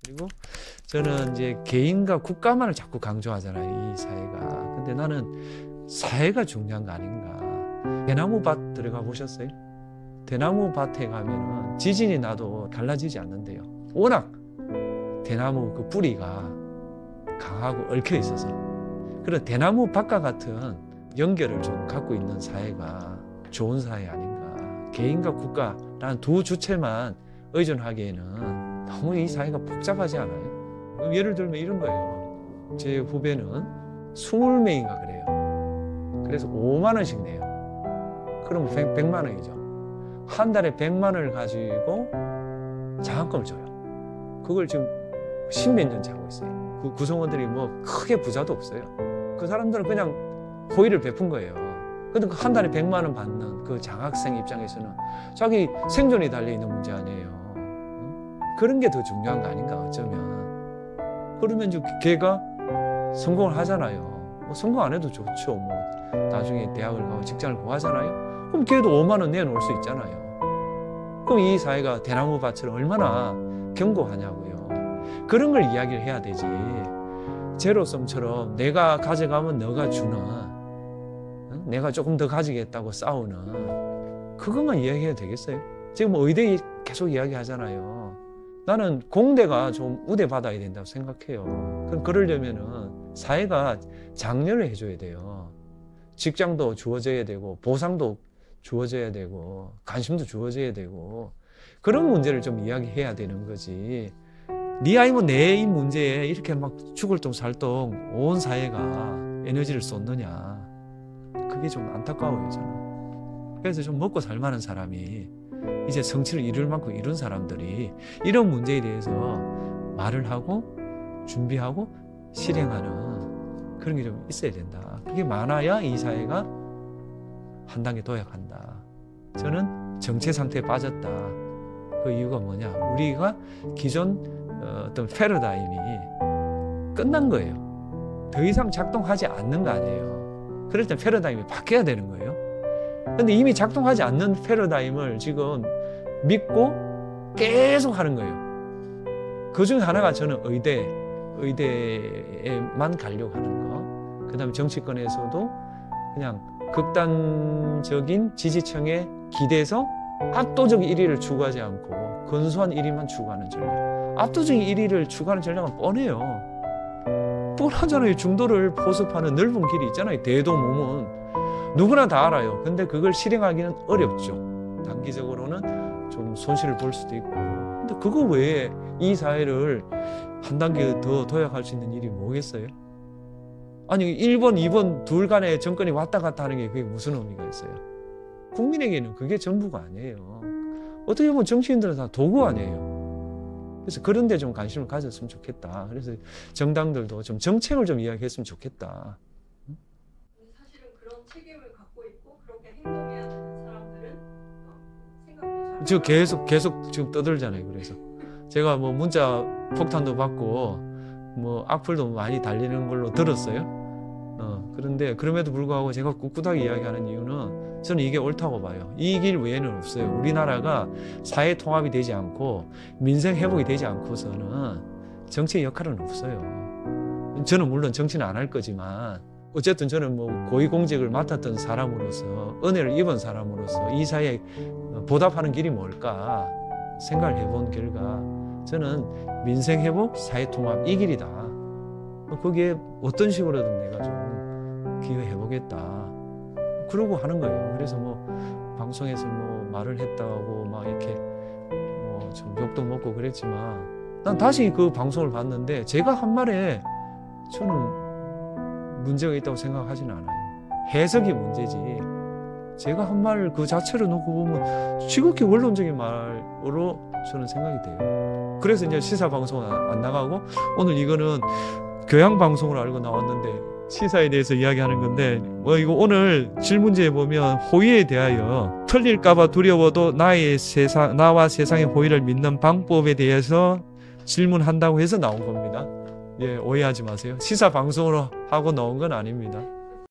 그리고 저는 이제 개인과 국가만을 자꾸 강조하잖아요, 이 사회가. 근데 나는 사회가 중요한 거 아닌가. 대나무 밭 들어가 보셨어요? 대나무 밭에 가면은 지진이 나도 갈라지지 않는데요. 워낙 대나무 그 뿌리가 강하고 얽혀 있어서. 그런 대나무 밭과 같은 연결을 좀 갖고 있는 사회가 좋은 사회 아닌가. 개인과 국가라는 두 주체만 의존하기에는 너무 이 사회가 복잡하지 않아요? 예를 들면 이런 거예요. 제 후배는 20명인가 그래요. 그래서 5만 원씩 내요. 그러면 100만 원이죠. 한 달에 100만 원을 가지고 장학금을 줘요. 그걸 지금 10몇 년째 하고 있어요. 그 구성원들이 뭐 크게 부자도 없어요. 그 사람들은 그냥 호의를 베푼 거예요. 근데 그 한 달에 100만 원 받는 그 장학생 입장에서는 자기 생존이 달려있는 문제 아니에요. 그런 게 더 중요한 거 아닌가, 어쩌면. 그러면 이제 걔가 성공을 하잖아요. 뭐 성공 안 해도 좋죠. 뭐 나중에 대학을 가고 직장을 구하잖아요. 그럼 걔도 5만 원 내놓을 수 있잖아요. 그럼 이 사회가 대나무 밭을 얼마나 견고하냐고요. 그런 걸 이야기를 해야 되지. 제로섬처럼 내가 가져가면 너가 주는, 내가 조금 더 가지겠다고 싸우는, 그것만 이야기해도 되겠어요? 지금 뭐 의대 계속 이야기하잖아요. 나는 공대가 좀 우대받아야 된다고 생각해요. 그럼 그러려면은 사회가 장려를 해줘야 돼요. 직장도 주어져야 되고, 보상도 주어져야 되고, 관심도 주어져야 되고, 그런 문제를 좀 이야기해야 되는 거지. 네 아이면 내 이 문제에 이렇게 막 죽을 똥 살 똥 온 사회가 에너지를 쏟느냐. 그게 좀 안타까워요, 저는. 그래서 좀 먹고 살 만한 사람이, 이제 성취를 이룰 만큼 이룬 사람들이 이런 문제에 대해서 말을 하고 준비하고 실행하는 그런 게 좀 있어야 된다. 그게 많아야 이 사회가 한 단계 도약한다. 저는 정체 상태에 빠졌다. 그 이유가 뭐냐? 우리가 기존 어떤 패러다임이 끝난 거예요. 더 이상 작동하지 않는 거 아니에요. 그럴 땐 패러다임이 바뀌어야 되는 거예요. 근데 이미 작동하지 않는 패러다임을 지금 믿고 계속 하는 거예요. 그 중에 하나가 저는 의대에만 가려고 하는 거. 그 다음에 정치권에서도 그냥 극단적인 지지층에 기대서 압도적 1위를 추구하지 않고 근소한 1위만 추구하는 전략. 압도적인 1위를 추구하는 전략은 뻔해요. 뻔하잖아요. 중도를 포섭하는 넓은 길이 있잖아요. 대도몸은. 누구나 다 알아요. 근데 그걸 실행하기는 어렵죠. 단기적으로는 좀 손실을 볼 수도 있고. 근데 그거 외에 이 사회를 한 단계 더 도약할 수 있는 일이 뭐겠어요? 아니 1번, 2번 둘 간에 정권이 왔다 갔다 하는 게 그게 무슨 의미가 있어요? 국민에게는 그게 전부가 아니에요. 어떻게 보면 정치인들은 다 도구 아니에요. 그래서 그런 데 좀 관심을 가졌으면 좋겠다. 그래서 정당들도 좀 정책을 좀 이야기했으면 좋겠다. 사실은 그런 책임을 갖고 있고 그렇게 행동해야 되는 사람들은 생각도 잘 지금 계속 지금 떠들잖아요. 그래서 제가 뭐 문자 폭탄도 받고 뭐 악플도 많이 달리는 걸로 들었어요. 그런데 그럼에도 불구하고 제가 꿋꿋하게 이야기하는 이유는 저는 이게 옳다고 봐요. 이 길 외에는 없어요. 우리나라가 사회 통합이 되지 않고 민생 회복이 되지 않고서는 정치의 역할은 없어요. 저는 물론 정치는 안 할 거지만 어쨌든 저는 뭐 고위공직을 맡았던 사람으로서 은혜를 입은 사람으로서 이 사회에 보답하는 길이 뭘까 생각을 해본 결과 저는 민생 회복, 사회 통합 이 길이다. 거기에 어떤 식으로든 내가 좀 기여해 보겠다. 그러고 하는 거예요. 그래서 뭐 방송에서 뭐 말을 했다고 막 이렇게 뭐 좀 욕도 먹고 그랬지만 난 다시 그 방송을 봤는데 제가 한 말에 저는 문제가 있다고 생각하지는 않아요. 해석이 문제지. 제가 한 말 그 자체를 놓고 보면 지극히 원론적인 말로 저는 생각이 돼요. 그래서 이제 시사 방송은 안 나가고 오늘 이거는 교양 방송으로 알고 나왔는데 시사에 대해서 이야기하는 건데 뭐 이거 오늘 질문지에 보면 호의에 대하여 틀릴까봐 두려워도 나와 세상의 호의를 믿는 방법에 대해서 질문한다고 해서 나온 겁니다. 예, 오해하지 마세요. 시사 방송으로 하고 나온 건 아닙니다.